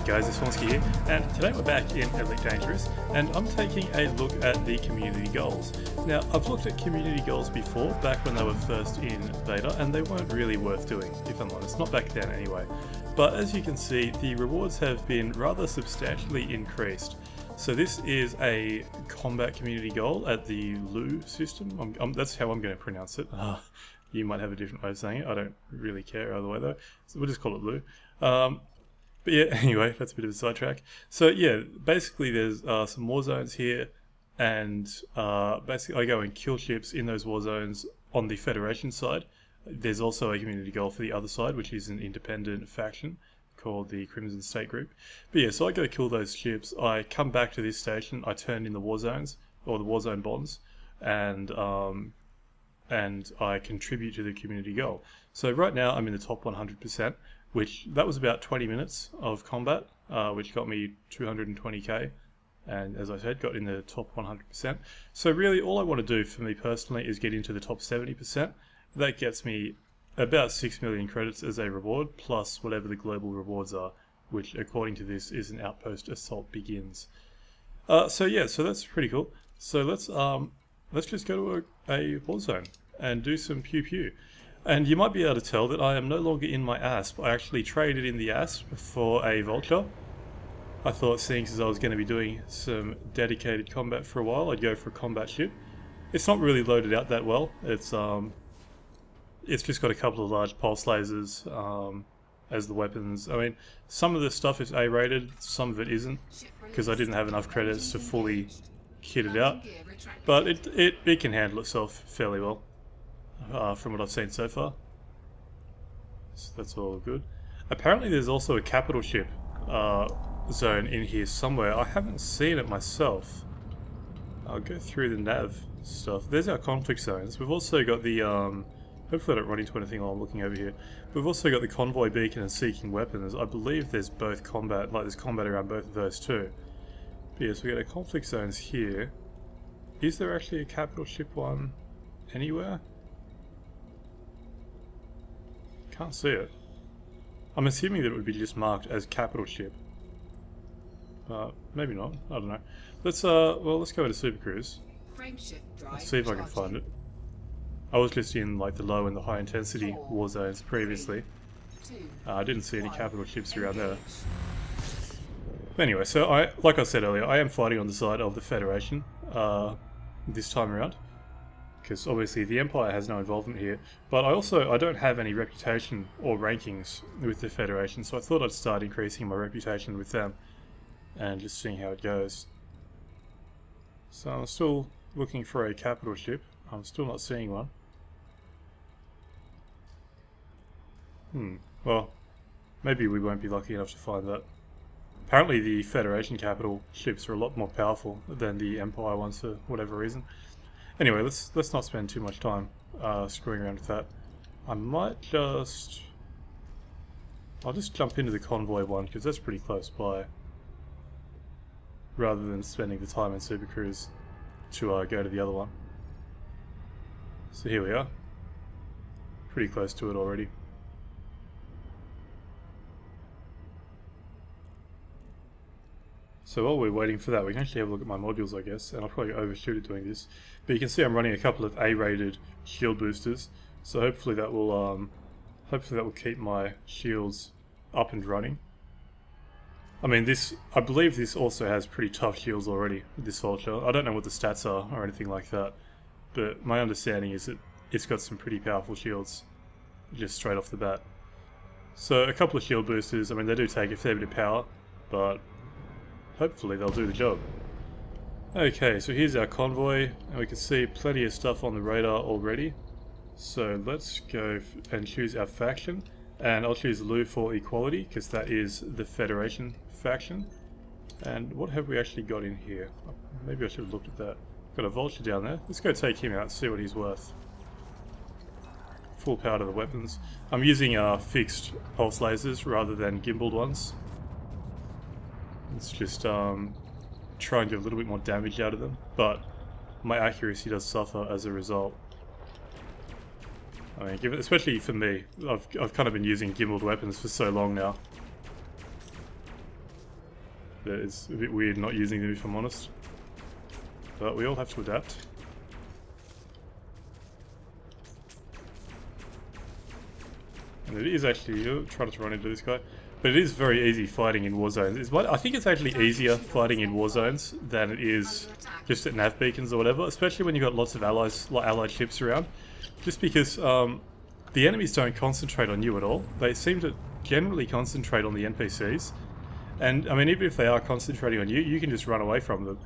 guys, it's Vornskyr here, and today we're back in Elite Dangerous, and I'm taking a look at the community goals. Now, I've looked at community goals before, back when they were first in beta, and they weren't really worth doing, if I'm honest, not back then anyway. But as you can see, the rewards have been rather substantially increased. So this is a combat community goal at the Lugh system. That's how I'm going to pronounce it. You might have a different way of saying it. I don't really care either way though. So we'll just call it Lugh. But yeah, anyway, that's a bit of a sidetrack. So yeah, basically there's some war zones here, and basically I go and kill ships in those war zones on the Federation side. There's also a community goal for the other side, which is an independent faction called the Crimson State Group. But yeah, so I go kill those ships, I come back to this station, I turn in the war zones, or the war zone bonds, and I contribute to the community goal. So right now I'm in the top 100%, which that was about 20 minutes of combat, which got me 220k, and as I said, got in the top 100%. So really all I want to do for me personally is get into the top 70%. That gets me about 6 million credits as a reward, plus whatever the global rewards are, which according to this is an outpost assault begins. So yeah, so that's pretty cool. So let's just go to a war zone and do some pew pew. And you might be able to tell that I am no longer in my ASP. I actually traded in the ASP for a Vulture. I thought, seeing as I was going to be doing some dedicated combat for a while, I'd go for a combat ship. It's not really loaded out that well. It's just got a couple of large pulse lasers as the weapons. I mean, some of the stuff is A-rated, some of it isn't, because I didn't have enough credits to fully kit it out. But it can handle itself fairly well. From what I've seen so far. So that's all good. Apparently there's also a capital ship zone in here somewhere. I haven't seen it myself. I'll go through the nav stuff. There's our conflict zones. We've also got the hopefully I don't run into anything while I'm looking over here. We've also got the convoy beacon and seeking weapons. I believe there's both combat, like there's combat around both of those too. But yes, we got a conflict zones here. Is there actually a capital ship one anywhere? Can't see it. I'm assuming that it would be just marked as capital ship. Maybe not. I don't know. Let's go into Super Cruise. Let's see if I can find it. I was just in like the low and the high intensity war zones previously. I didn't see any capital ships around there. But anyway, so like I said earlier, I am fighting on the side of the Federation this time around, because obviously the Empire has no involvement here, but I don't have any reputation or rankings with the Federation, so I thought I'd start increasing my reputation with them and just seeing how it goes. So I'm still looking for a capital ship. I'm still not seeing one. Well, maybe we won't be lucky enough to find that. Apparently the Federation capital ships are a lot more powerful than the Empire ones for whatever reason. Anyway, let's not spend too much time screwing around with that. I'll just jump into the convoy one, because that's pretty close by, rather than spending the time in Super Cruise to go to the other one. So here we are. Pretty close to it already. So while we're waiting for that, we can actually have a look at my modules, I guess, and I'll probably overshoot it doing this. But you can see I'm running a couple of A-rated shield boosters, so hopefully that will keep my shields up and running. I mean, I believe this also has pretty tough shields already, this Vulture. I don't know what the stats are or anything like that, but my understanding is that it's got some pretty powerful shields just straight off the bat. So a couple of shield boosters, I mean, they do take a fair bit of power, but hopefully they'll do the job. Okay, so here's our convoy, and we can see plenty of stuff on the radar already. So let's go and choose our faction, and I'll choose Lugh for equality, because that is the Federation faction. And what have we actually got in here? Maybe I should have looked at that. Got a Vulture down there. Let's go take him out and see what he's worth. Full power to the weapons. I'm using fixed pulse lasers rather than gimbaled ones. Let's just try and get a little bit more damage out of them, but my accuracy does suffer as a result. I mean, especially for me, I've kind of been using gimbaled weapons for so long now. that it's a bit weird not using them if I'm honest. But we all have to adapt. And it is actually, trying to run into this guy, but it is very easy fighting in war zones. I think it's actually easier fighting in war zones than it is just at nav beacons or whatever, especially when you've got lots of allies, like allied ships around. Just because the enemies don't concentrate on you at all. They seem to generally concentrate on the NPCs. And I mean, even if they are concentrating on you, you can just run away from them.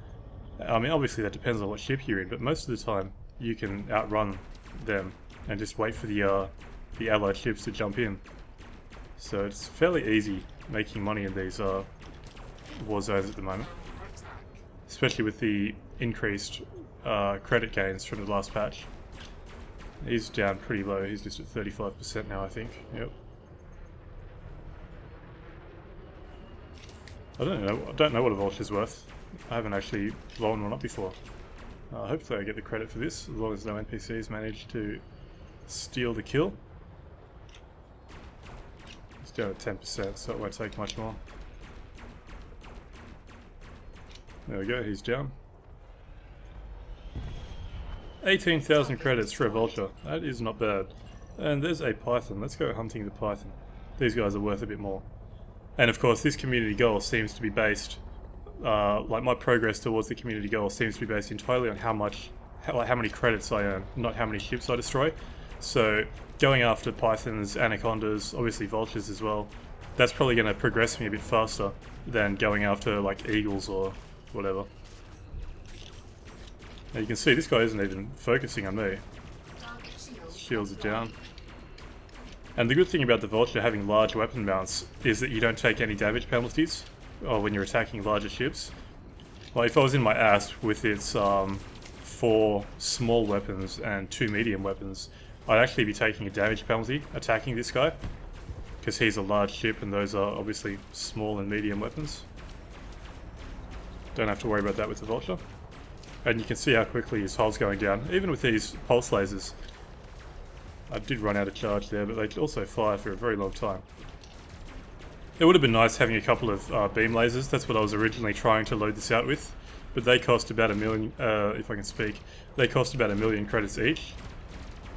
I mean, obviously that depends on what ship you're in, but most of the time you can outrun them and just wait for the allied ships to jump in. So it's fairly easy making money in these war zones at the moment, especially with the increased credit gains from the last patch. He's down pretty low. He's just at 35% now, I think. Yep. I don't know what a Vulture's worth. I haven't actually blown one up before. Hopefully I get the credit for this, as long as no NPCs manage to steal the kill. It's down at 10%, so it won't take much more. There we go, he's down. 18,000 credits for a Vulture. That is not bad. And there's a Python. Let's go hunting the Python. These guys are worth a bit more. And of course, this community goal seems to be based, like my progress towards the community goal seems to be based entirely on how many credits I earn, not how many ships I destroy. So going after Pythons, Anacondas, obviously Vultures as well, that's probably going to progress me a bit faster than going after like Eagles or whatever. Now you can see this guy isn't even focusing on me. Shields are down. And the good thing about the Vulture having large weapon mounts is that you don't take any damage penalties when you're attacking larger ships. Like if I was in my ass with its 4 small weapons and 2 medium weapons, I'd actually be taking a damage penalty attacking this guy, because he's a large ship and those are obviously small and medium weapons. Don't have to worry about that with the Vulture. And you can see how quickly his hull's going down, even with these pulse lasers. I did run out of charge there, but they also fire for a very long time. It would have been nice having a couple of beam lasers. That's what I was originally trying to load this out with, but they cost about 1 million, if I can speak, they cost about 1 million credits each.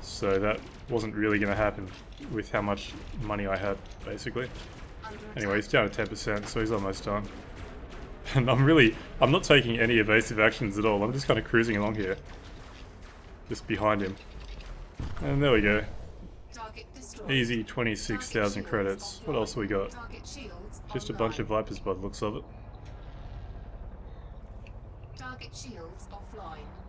So that wasn't really going to happen with how much money I had, basically. Anyway, he's down to 10%, so he's almost done. And I'm not taking any evasive actions at all. I'm just kind of cruising along here, just behind him. And there we go. Easy 26,000 credits. What else have we got? Just a bunch of Vipers by the looks of it.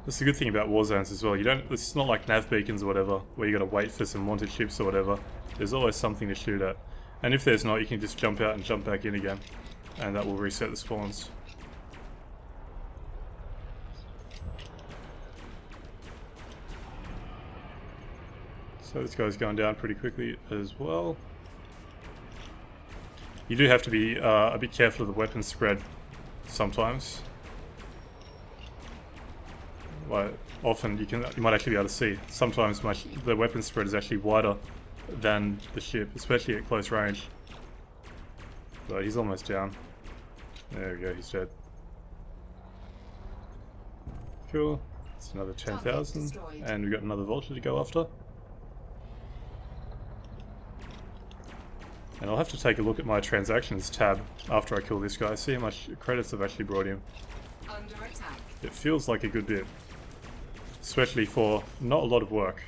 That's the good thing about war zones as well. It's not like nav beacons or whatever, where you gotta wait for some wanted ships or whatever. There's always something to shoot at. And if there's not, you can just jump out and jump back in again. And that will reset the spawns. So this guy's going down pretty quickly as well. You do have to be a bit careful of the weapon spread sometimes. Like often you might actually be able to see. Sometimes the weapon spread is actually wider than the ship, especially at close range. So he's almost down. There we go, he's dead. Cool. It's another 10,000, and we've got another Vulture to go after. And I'll have to take a look at my transactions tab after I kill this guy, see how much credits I've actually brought in. It feels like a good bit, especially for not a lot of work.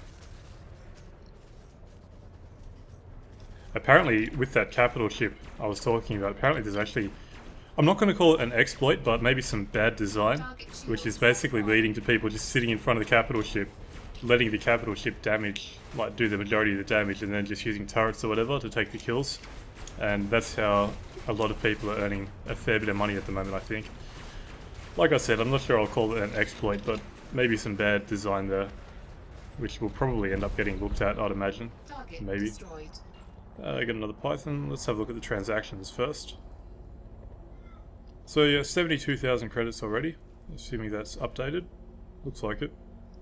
Apparently, with that capital ship I was talking about, apparently there's actually, I'm not going to call it an exploit, but maybe some bad design, which is basically leading to people just sitting in front of the capital ship, letting the capital ship do the majority of the damage, and then just using turrets or whatever to take the kills. And that's how a lot of people are earning a fair bit of money at the moment, I think. Like I said, I'm not sure I'll call it an exploit, but maybe some bad design there, which will probably end up getting looked at, I'd imagine. Maybe. I got another Python. Let's have a look at the transactions first. So yeah, 72,000 credits already, assuming that's updated. Looks like it.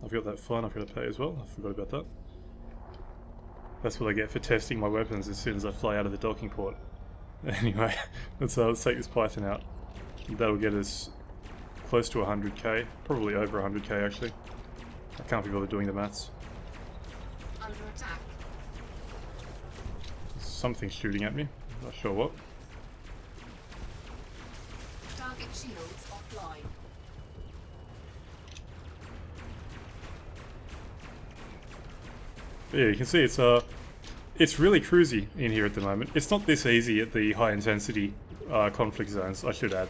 I've got that fine I've got to pay as well. I forgot about that. That's what I get for testing my weapons as soon as I fly out of the docking port. Anyway, let's take this Python out. That'll get us close to 100k, probably over 100k actually. I can't be bothered doing the maths. Under attack. Something's shooting at me, not sure what. Target shields offline. But yeah, you can see it's really cruisy in here at the moment. It's not this easy at the high intensity conflict zones, I should add.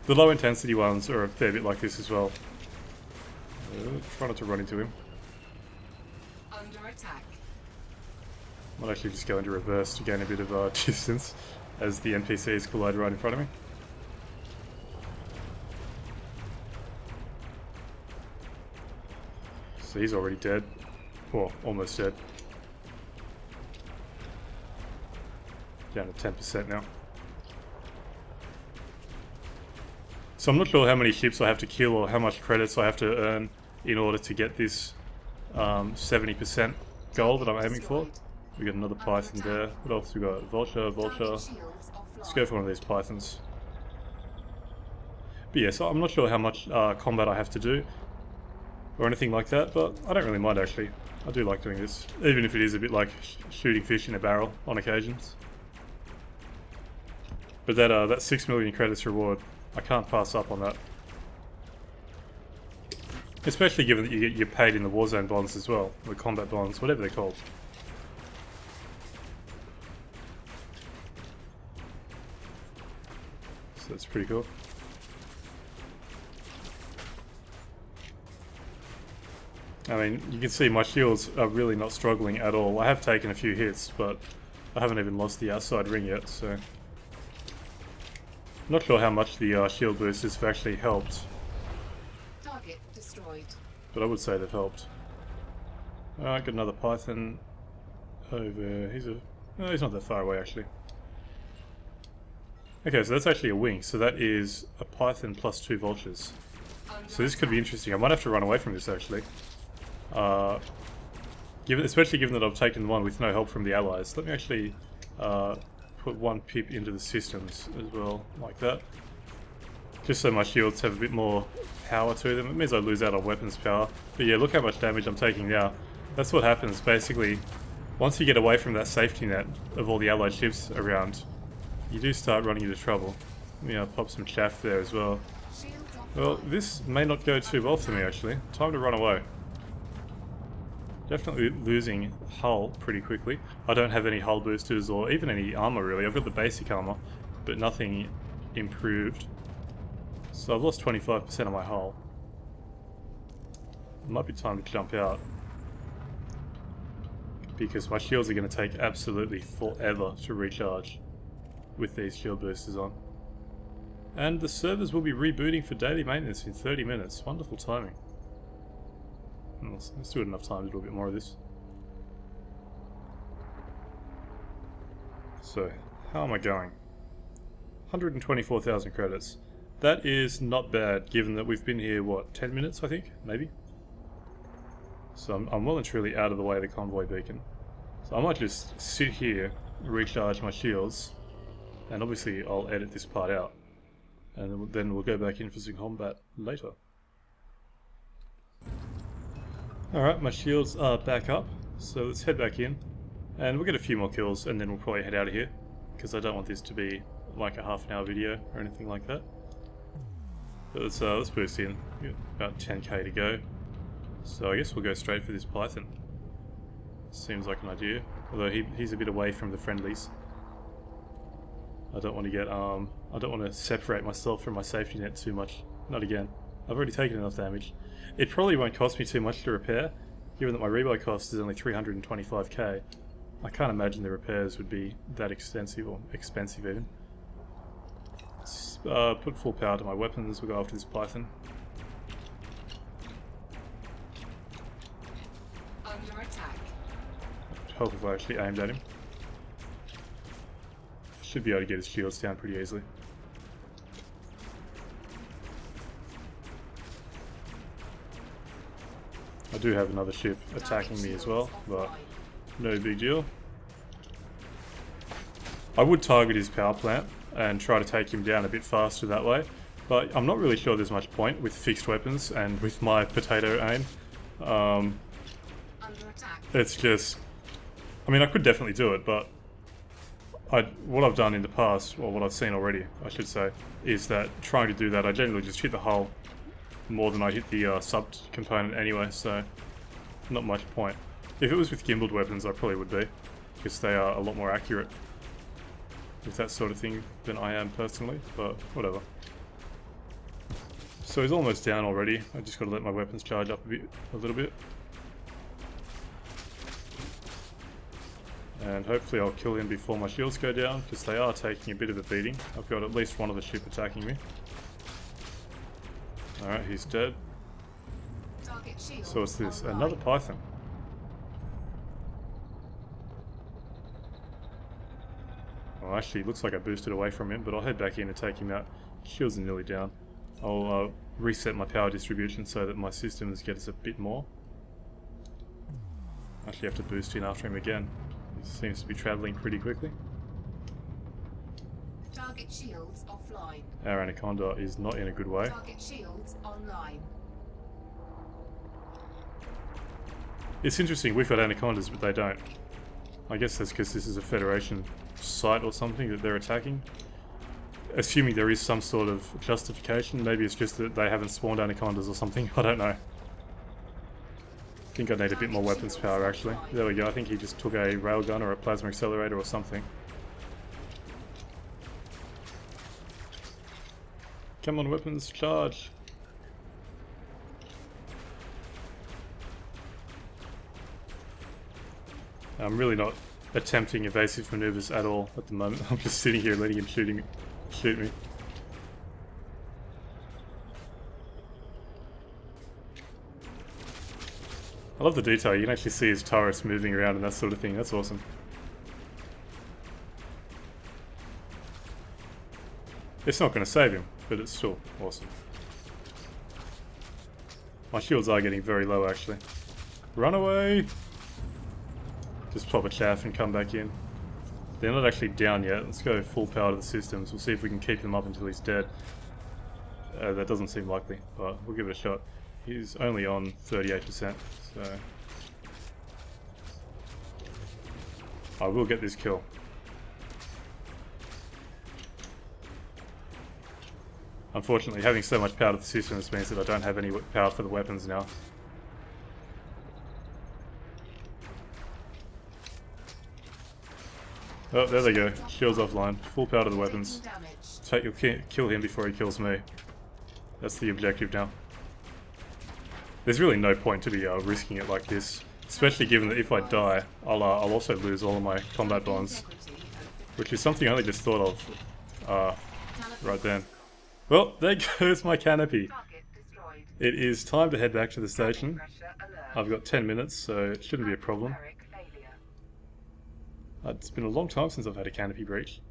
The low intensity ones are a fair bit like this as well. Try not to run into him. Under attack. Might actually just go into reverse to gain a bit of distance as the NPCs collide right in front of me. So he's already dead. Or almost dead. Down to 10% now. So I'm not sure how many ships I have to kill or how much credits I have to earn in order to get this 70% goal that I'm aiming for. We got another python there. What else we got? Vulture, Vulture. Let's go for one of these pythons. But yeah, so I'm not sure how much combat I have to do or anything like that, but I don't really mind actually. I do like doing this, even if it is a bit like shooting fish in a barrel on occasions. But that 6 million credits reward, I can't pass up on that. Especially given that you're paid in the Warzone bonds as well, the combat bonds, whatever they're called. So that's pretty cool. I mean, you can see my shields are really not struggling at all. I have taken a few hits, but I haven't even lost the outside ring yet, so... Not sure how much the shield boosters have actually helped. Target destroyed. But I would say they've helped. Alright, got another python over... No, he's not that far away actually. Okay, so that's actually a wing, so that is a python plus 2 vultures. So this could be interesting. I might have to run away from this actually. Especially given that I've taken one with no help from the allies. Let me actually put one pip into the systems as well, like that. Just so my shields have a bit more power to them. It means I lose out on weapons power. But yeah, look how much damage I'm taking now. That's what happens basically. Once you get away from that safety net of all the allied ships around, you do start running into trouble. Let me pop some chaff there as well. Well, this may not go too well for me actually. Time to run away. Definitely losing hull pretty quickly. I don't have any hull boosters or even any armor really. I've got the basic armor, but nothing improved. So I've lost 25% of my hull. It might be time to jump out, because my shields are going to take absolutely forever to recharge with these shield boosters on. And the servers will be rebooting for daily maintenance in 30 minutes. Wonderful timing. Let's do it enough time to do a bit more of this. So, how am I going? 124,000 credits. That is not bad, given that we've been here, what, 10 minutes, I think? Maybe? So I'm well and truly out of the way of the convoy beacon. So I might just sit here, recharge my shields, and obviously I'll edit this part out. And then we'll go back in for some combat later. Alright, my shields are back up, so let's head back in. And we'll get a few more kills and then we'll probably head out of here, because I don't want this to be like a half-an-hour video or anything like that. But let's boost in. We've got about 10k to go. So I guess we'll go straight for this python. Seems like an idea, although he's a bit away from the friendlies. I don't want to get I don't want to separate myself from my safety net too much. Not again. I've already taken enough damage. It probably won't cost me too much to repair, given that my rebuy cost is only 325k. I can't imagine the repairs would be that extensive, or expensive even. Let's put full power to my weapons. We'll go after this python. Under attack. Help if I actually aimed at him. Should be able to get his shields down pretty easily. I do have another ship attacking me as well, but no big deal. I would target his power plant, and try to take him down a bit faster that way. But I'm not really sure there's much point with fixed weapons and with my potato aim. Under attack. It's just... I mean, I could definitely do it, but what I've done in the past, or what I've seen already, I should say, is that trying to do that, I generally just hit the hull more than I hit the sub-component anyway, so not much point. If it was with gimbaled weapons, I probably would be, because they are a lot more accurate with that sort of thing than I am personally, but whatever. So he's almost down already. I just got to let my weapons charge up a little bit. And hopefully I'll kill him before my shields go down, because they are taking a bit of a beating. I've got at least one of the ship attacking me. Alright, he's dead. Target shield So what's this? online. Another python. Well, actually, it looks like I boosted away from him, but I'll head back in and take him out. Shields are nearly down. I'll reset my power distribution so that my systems get us a bit more. Actually have to boost in after him again. He seems to be travelling pretty quickly. Target shields offline. Our Anaconda is not in a good way. Target shields online. It's interesting, we've got Anacondas, but they don't. I guess that's because this is a Federation site or something that they're attacking. Assuming there is some sort of justification, maybe it's just that they haven't spawned Anacondas or something, I don't know. I think I need a bit more weapons power actually. There we go, I think he just took a railgun or a plasma accelerator or something. Come on, weapons, charge! I'm really not attempting evasive maneuvers at all at the moment. I'm just sitting here letting him shoot me. I love the detail. You can actually see his turrets moving around and that sort of thing. That's awesome. It's not going to save him, but it's still awesome. My shields are getting very low actually. Run away! Just pop a chaff and come back in. They're not actually down yet. Let's go full power to the systems. We'll see if we can keep them up until he's dead. That doesn't seem likely, but we'll give it a shot. He's only on 38%, so... I will get this kill. Unfortunately, having so much power to the systems means that I don't have any power for the weapons now. Oh, there they go. Shields offline. Full power to the weapons. You'll kill him before he kills me. That's the objective now. There's really no point to be risking it like this. Especially given that if I die, I'll also lose all of my combat bonds. Which is something I only just thought of right then. Well, there goes my Canopy. It is time to head back to the station. I've got 10 minutes, so it shouldn't be a problem. It's been a long time since I've had a Canopy breach.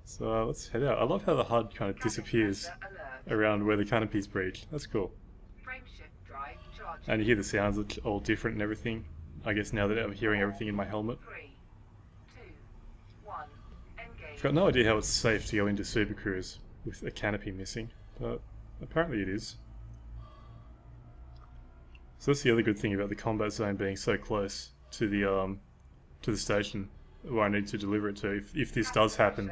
So let's head out. I love how the HUD kind of disappears around where the Canopy's breached. That's cool. And you hear the sounds all different and everything. I guess now that I'm hearing everything in my helmet. I've got no idea how it's safe to go into Super Cruise with a Canopy missing, but apparently it is. So that's the other good thing about the combat zone being so close to the station where I need to deliver it to. If this does happen,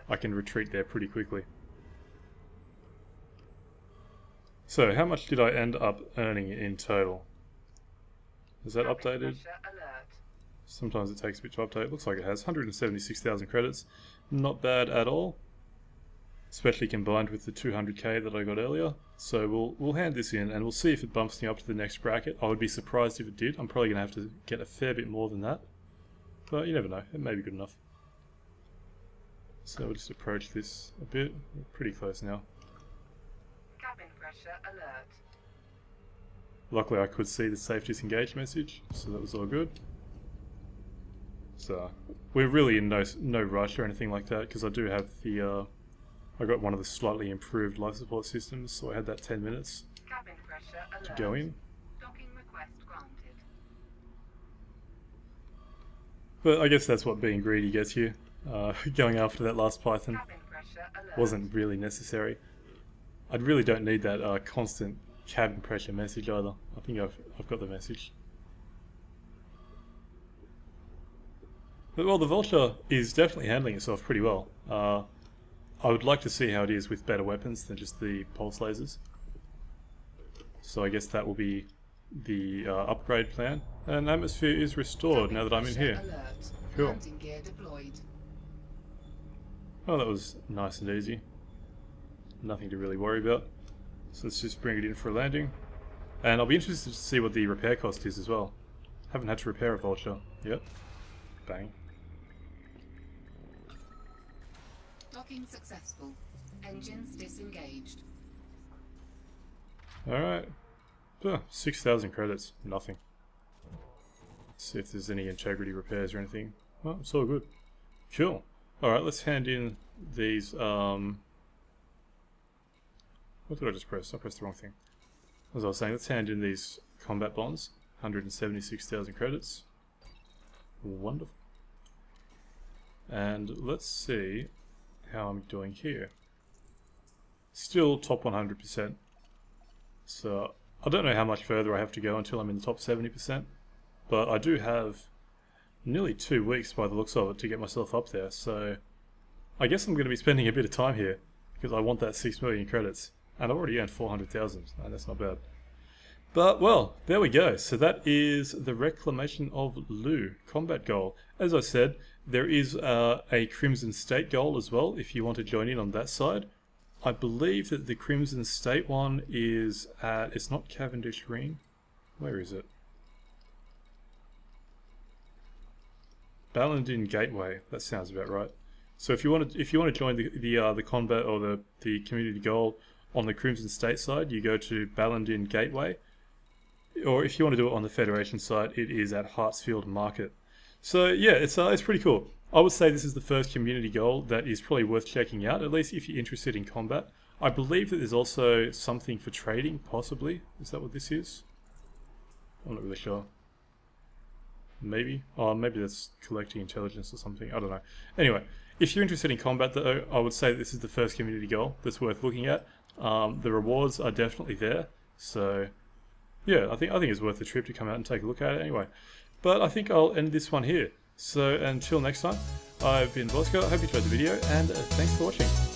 I can retreat there pretty quickly. So, how much did I end up earning in total? Is that updated? Sometimes it takes a bit to update. Looks like it has 176,000 credits. Not bad at all. Especially combined with the 200k that I got earlier. So we'll hand this in and we'll see if it bumps me up to the next bracket. I would be surprised if it did. I'm probably going to have to get a fair bit more than that. But you never know. It may be good enough. So we'll just approach this a bit. We're pretty close now. Cabin pressure alert. Luckily I could see the safe disengage message, so that was all good. So we're really in no rush or anything like that, because I do have the I got one of the slightly improved life support systems, so I had that 10 minutes Cabin pressure alert. to go in. Docking request granted. But I guess that's what being greedy gets you. going after that last python Cabin pressure alert. wasn't really necessary. I really don't need that constant cabin pressure message either. I think I've got the message. But well, the Vulture is definitely handling itself pretty well. I would like to see how it is with better weapons than just the pulse lasers. So I guess that will be the upgrade plan. And atmosphere is restored now that I'm in here. Alert. Cool. Landing gear deployed. Oh, that was nice and easy. Nothing to really worry about. So let's just bring it in for a landing. And I'll be interested to see what the repair cost is as well. Haven't had to repair a Vulture. Yep. Bang. Docking successful. Engines disengaged. Alright. 6,000 credits. Nothing. Let's see if there's any integrity repairs or anything. Oh, it's all good. Cool. Alright, let's hand in these, what did I just press? I pressed the wrong thing. As I was saying, let's hand in these combat bonds. 176,000 credits. Wonderful. And let's see how I'm doing here. Still top 100%. So, I don't know how much further I have to go until I'm in the top 70%. But I do have nearly 2 weeks by the looks of it to get myself up there. So, I guess I'm going to be spending a bit of time here. Because I want that 6 million credits. And I've already earned 400,000. And that's not bad. But, well, there we go. So that is the Reclamation of Lugh combat goal. As I said, there is a Crimson State goal as well, if you want to join in on that side. I believe that the Crimson State one is at... It's not Cavendish Green. Where is it? Ballindin Gateway. That sounds about right. So if you want to join the combat or the community goal on the Crimson State side, you go to Ballindin Gateway. Or if you want to do it on the Federation side, it is at Hartsfield Market. So yeah, it's pretty cool. I would say this is the first community goal that is probably worth checking out, at least if you're interested in combat. I believe that there's also something for trading, possibly. Is that what this is? I'm not really sure. Maybe? Oh, maybe that's collecting intelligence or something. I don't know. Anyway, if you're interested in combat though, I would say this is the first community goal that's worth looking at. The rewards are definitely there. So yeah, I think it's worth the trip to come out and take a look at it anyway. But I think I'll end this one here. So until next time, I've been Vornskyr. I hope you enjoyed the video, and thanks for watching.